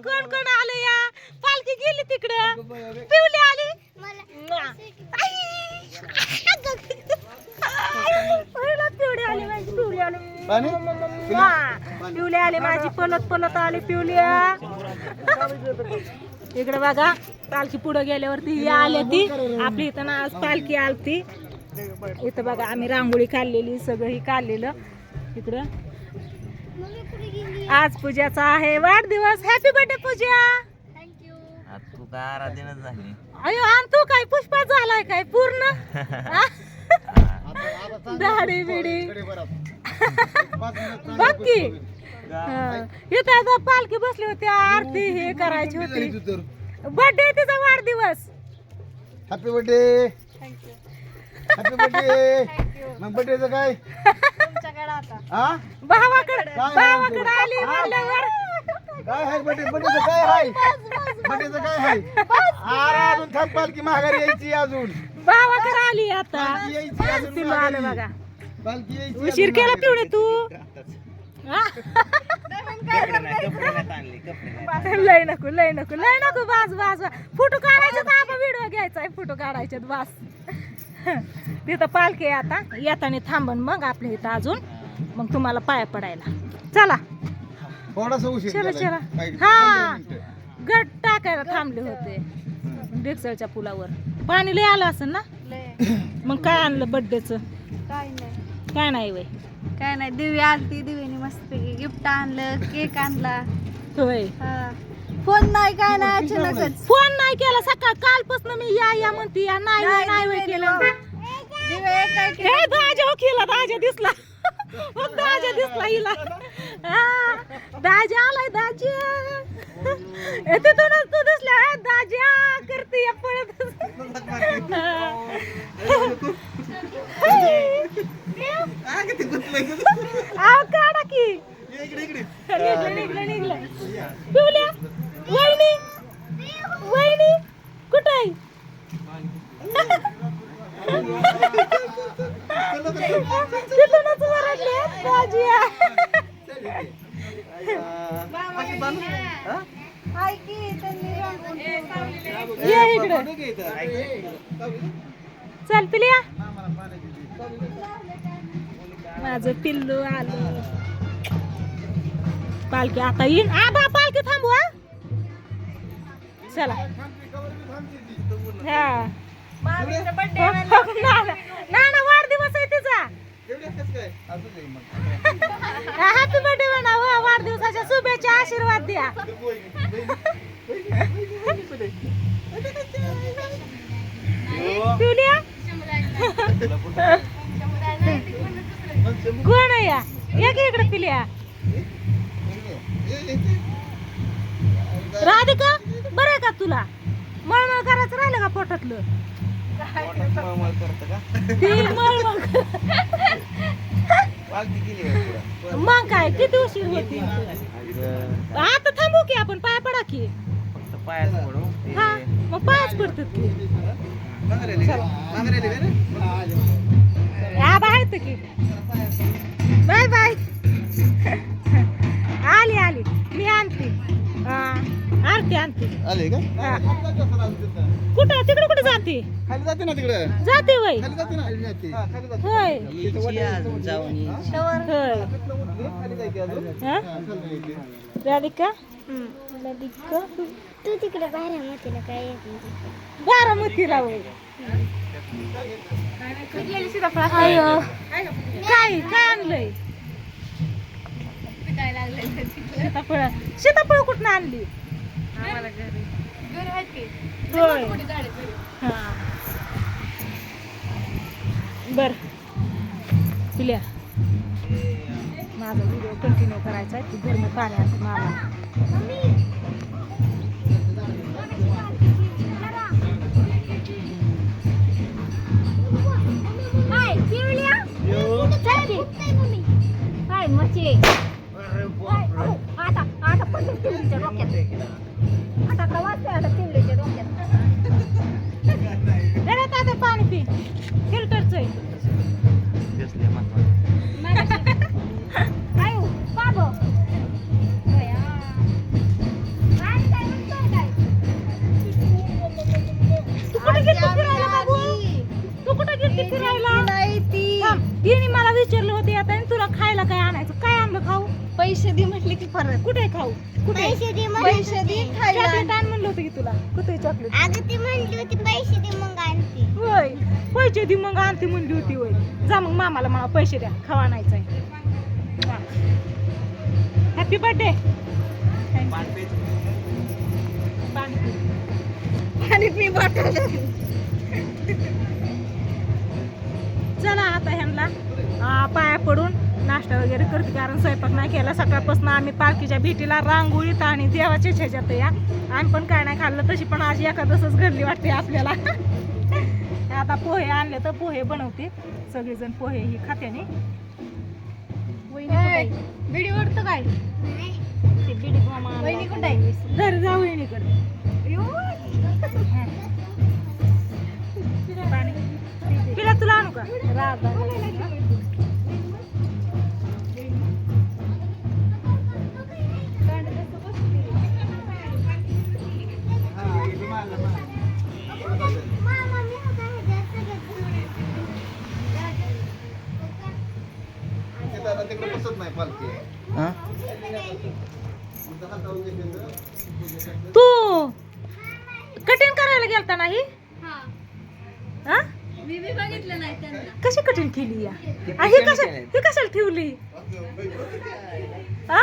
कोण कोण आलं या पालखी गेली तिकडं पिवली आली पिवली आली माझी पिवली आली पिवली आली माझी पलत पलत आली पिवल्या इकडे बघा पालखी पुढे गेल्यावरती ही आली ती आपली इथं ना आज पालखी आलती इथं बघा आम्ही रांगोळी काढलेली सगळं ही काढलेलं इकडं आज पूजाचा आहे वाढदिवस हॅपी बर्थडे पूजा थँक्यू. तू काय आराधीनच झाली. अयो आणि तू काय पुष्पा झालाय काय पूर्ण दाढी बिडी बघ की इथं आता पालखी बसली होती आरती हे करायची होती बर्थडे तिचा वाढदिवस हॅपी बर्थडे हॅपी बर्थडे मग बर्थडेचं काय तुमच्याकडे आता हा भावाकडे आली म्हणल्यावर काय आहे बर्थडेचं काय आहे बर्थडेचं काय आहे अरे अजून थांब पालखी माघारी यायची अजून भावाकडे आली आता पालखी यायची अजून तिला आलं बघा पालखी यायची उशीर केला पिवळे तू लय नको लय नको लय नको बाज बाज फोटो काढायचे आपण व्हिडिओ घ्यायचा फोटो काढायचे बास तिथं पालखी आहे आता येताना थांबन मग आपल्या इथं अजून मग तुम्हाला पाया पडायला चला थोडासा उशीर चला झालाय. चला काही- हा दोन मिनिटं. गट टाकायला थांबले होते डिक्सलच्या पुलावर पाणी लय आलं असेल ना मग काय आणलं बर्थडेचं काय नाही काय नाही वय काय नाही दिवी आलती दिवीने मस्तपैकी गिफ्ट आणलं केक आणला होय फोन नाही काय नाही अचानकच फोन नाही केला सकाळ कालपासून मी या म्हणते या नाही नाही, नाही वय दिवे केलं दिवे काय हे दाजा हो केला दाजा दिसला मग दाजा दिसला हिला हा, दाजा आलाय दाजा तिथूनच तू दिसला दाजा करते पळत काढा की निघलं पिवल्या वहिनी वहिनी कुठे आहे तिथूनच वरडले दाजिया ये इकडे चल पिल्या माझं पिल्लू आलं पालखी आता येईन आबा पालखी थांबवा चला हा ना वाढदिवस आहे तिचा हॅपी बर्थडे म्हणा वाढदिवसाच्या शुभेच्छा आशीर्वाद द्या पिवल्या कोण आहे या एक इकडे पिल्या राधिका बरं आहे का तुला मळमळ करायचं राहिलं का पोटातलं ती मळमळ मग काय किती उशीर होती आता थांबू की आपण पाया पडा की हा मग पायच पडतात की हा बाहेर की बाय बाय आली आली मी आणते आरती आणते आले का कुठं तिकडे कुठे जाते खाली जाते ना तिकडे जाते वय खाली जाते ना खाली जाते होय होय खाली जायचे अजून हा? राधिका राधिका तू तिकडे बारामतीला काय बारामतीला वय अयो काय काय आणलंय सीताफळ सीताफळ कुठं आणली होय हा बर पिल्या माझा व्हिडिओ कंटिन्यू करायचा आहे ती गरमी पाणी असं मला काय मच्छी आता आता पण तिवडीच्या डोक्यात आता का वाचते आता तिवडीच्या डोक्यात घरात आता पाणी पी फिल्टरचं आहे काय हो का गं? बया. काय पैसे दे म्हटले की परत कुठे खाऊ कुठे पैसे दे खायला चॉकलेट आण म्हणलं होतं की तुला कुठे चॉकलेट अगं ती म्हणली होती पैसे दे मग आणते होय पैसे दे मग आणते म्हणली होती होय जा मग मामाला मला पैसे द्या खावा आणायचा आहे हॅपी बर्थडे आणि मी बॉटल चला आता ह्यांना पाया पडून नाश्ता वगैरे करते कारण स्वयंपाक नाही केला सकाळपासून आम्ही पालखीच्या भेटीला रांगोळीत आणि देवाच्या ह्याच्यात या आम्ही पण काय नाही खाल्लं तशी पण आज एखादसच घडली वाटते आपल्याला आता पोहे आणले तर पोहे बनवते सगळेजण पोहे ही खात्याने व्हिडिओ वरतो काय ते बिडी मामा वहिनी कुठे आहे घर जाऊ वहिनीकडे पिला तुला आणू का तिकडे बसत नाही पालखी तू कटिंग करायला गेलता नाही हा मी बघितलं नाही त्यांना कशी कटिंग केली या ही कशाला ठेवली हा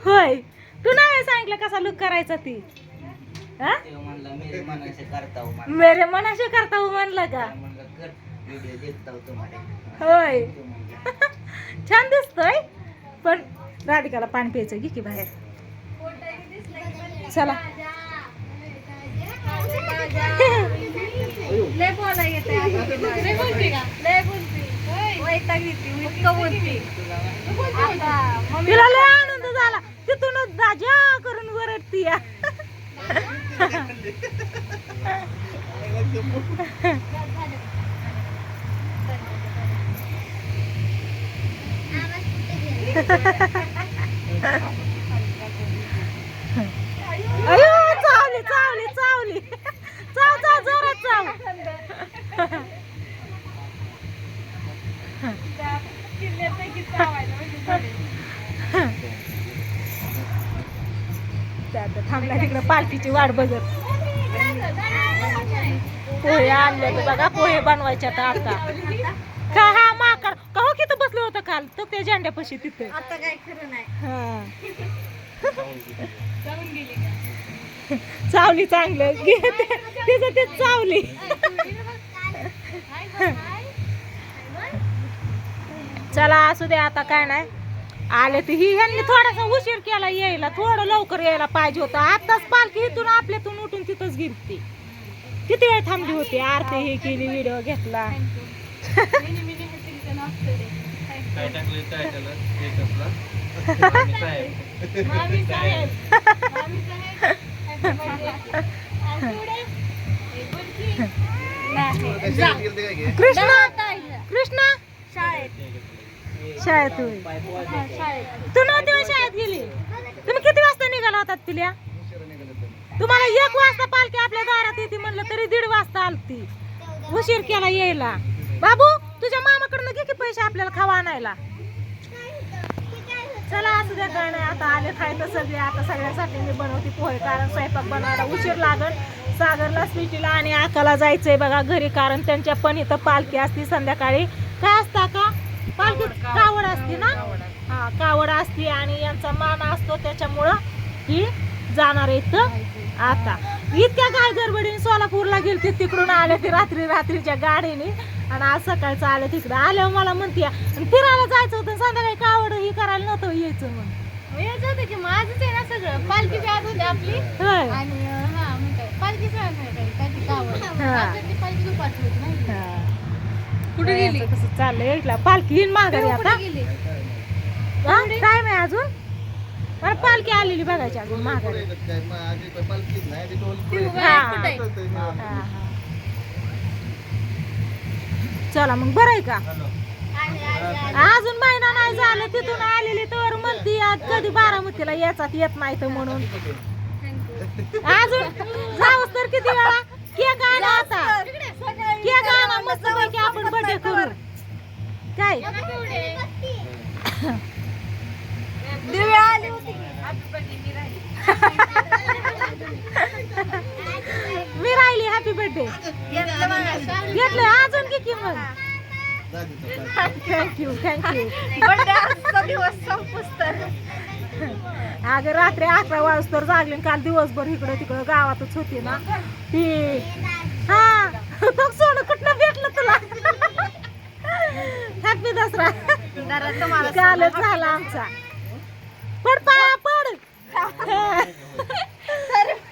होय तू नाही सांगितलं कसा लुक करायचा ती हा मेरे मनाशी करता हो म्हणलं का होय छान दिसतोय पण राधिकाला पाणी प्यायचं घे की बाहेर चला लय बोला येते लय बोलते का लय बोलते वैताग येते इतकं बोलते आता तिला लय आनंद झाला तिथूनच दाजा करून वरडती या अयो चावली चावली चावली चाव चाव जोरात चाव थांबला तिकडे पालखीची वाट बघत पोहे आणले तर बघा पोहे बनवायचे आता का हा माकड का हो तिथं बसलो होतं काल तर त्या झेंड्यापाशी तिथे आता काय खरं नाही हा चावली चांगलं तिचं ते चावली चला असू दे आता काय नाही आले तर ही ह्यांनी थोडासा उशीर केला यायला थोडं लवकर यायला पाहिजे होतं आताच पालखी इथून आपल्यातून उठून तिथंच गिरती किती वेळ थांबली होती आरती हे केली व्हिडिओ घेतला काय टाकले काय त्याला स्टेटसला कृष्णा कृष्णा शाळेत होय. तू नव्हती होय शाळेत गेली तुम्ही किती वाजता निघाला होतात पिल्या तुम्हाला 1 वाजता पालखी आपल्या दारात येते म्हणलं तरी 1:30 वाजता आलती उशीर केला यायला बाबू तुझ्या मामाकडनं घे की पैसे आपल्याला खावा आणायला चला असू द्या काय नाही आता आले खायचं सगळे आता सगळ्यासाठी मी बनवते पोहे कारण स्वयंपाक बनवायला उशीर लागल सागरला स्वीटीला आणि आकाला जायचंय बघा घरी कारण त्यांच्या पण इथं पालखी असती संध्याकाळी काय असता का पालखी कावड असते ना हा कावड असते आणि यांचा मान असतो त्याच्यामुळं ही जाणार इथं आता इतक्या काय गडबडीने सोलापूरला गेलते तिकडून आले ते रात्रीच्या गाडीने आणि आज सकाळचं आले तिकडे आल्यावर मला म्हणते फिरायला जायचं होतं संध्याकाळी कावड ही करायला नव्हतं यायचं मग यायचं होतं की माझंच आहे ना सगळं पालखी बी आज होती आपली होय आणि हा म्हणताय पालखीच काय गावात आपल्याकडे पालखी दुपारची होती माहिती हा. कुठे गेली? यायचं कसं चाललंय इथला पालखी येईन माघारी आता गेली टाइम आहे अजून मला पालखी आलेली बघायची अजून माघारी चला मग बरं आहे का अजून महिना नाही झालं तिथून आलेली तर म्हणती कधी बारामतीला याचात येत नाही तर म्हणून अजून जाऊस तर किती वेळा केक आणा आता केक आणा मस्त पैकी आपण बर्थडे करू काय दिव्या आली होती मी राहिली हॅपी बर्थडे घेतलंय अजून की मग थँक्यू बर्थडे दिवस संपूस तर अगं रात्री 11 वाजता जागले काल दिवसभर इकडं तिकडं गावातच होती ना ती हा बघ सोनं कुठनं भेटलं तुला हॅपी दसरा कालच झाला आमचा पड पाया पड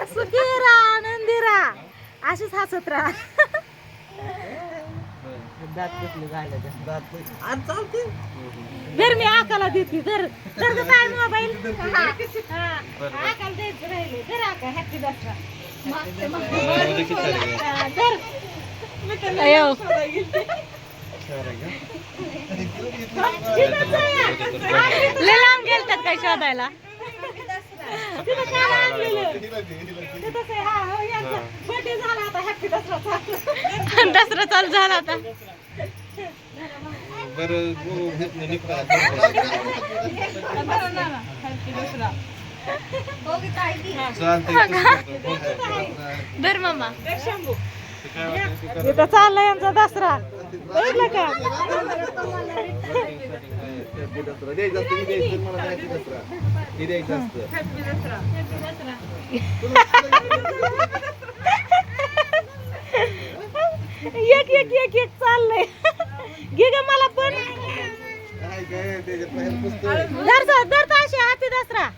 सुखी राहा आनंदी राहा अशीच हसत राहा धर मी आकाला देते धर धर ग काय मोबाईल आकाला द्यायचं राहिले धर आका हॅपी दसरा धर अयो लय लांब गेलतात काय शोधायला तिथं काय आणलेलं तिथं काय हा हो यांचा बर्थडे झाला आता हॅपी दसरा दसरा चालू झाला आता बरं धर मामा इथं चाललंय यांचा दसरा बघितलं का एक एक एक एक चाललंय घे ग मला पण धर अशी हॅपी दसरा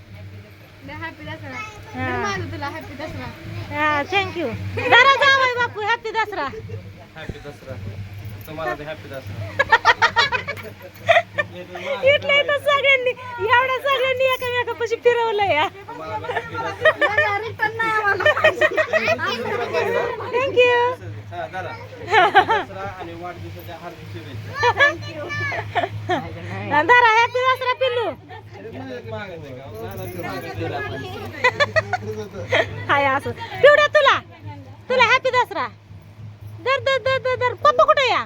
हा थँक्यू जरा जावय बापू हॅपी दसरा हॅपी दसरा तुम्हाला हॅपी दसरा इथलं इथं सगळ्यांनी एवढ्या सगळ्यांनी एकामेकापाशी फिरवलंय या थँक्यू हा दादा दसरा आणि वाढदिवसाच्या हार्दिक शुभेच्छा धरा हॅपी दसरा पिल्लू हाय असं पिवड्या तुला तुला हॅपी दसरा दर दर दर दर दर पप्पा कुठे या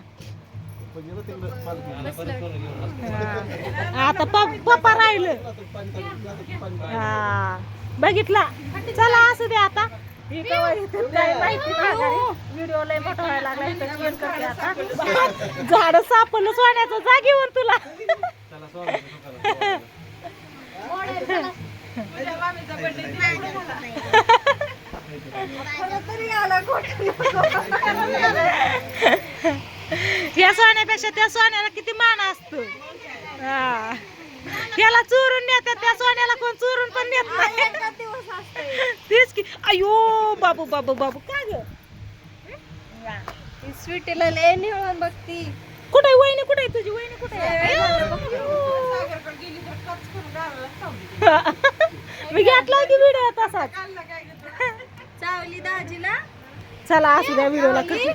आता पप्पा राहिलं हा बघितला चला असू दे आता व्हिडिओ लय मोठा व्हायला लागला इथं चेंज करते आता झाड सापडलं सोन्याचं जागेवर तुला या सोन्यापेक्षा त्या सोन्याला किती मान असतो याला चोरून नेतात त्या सोन्याला कोण चोरून पण नेत नाही तेच की अयो बाबू बाबू बाबू का ग स्वीटीला लय निळून बघती कुठे वहिनी कुठे तुझी वहिनी कुठे मी घेतला की व्हिडिओ तसाच चावली दाजीला चला असू द्या व्हिडिओला कशी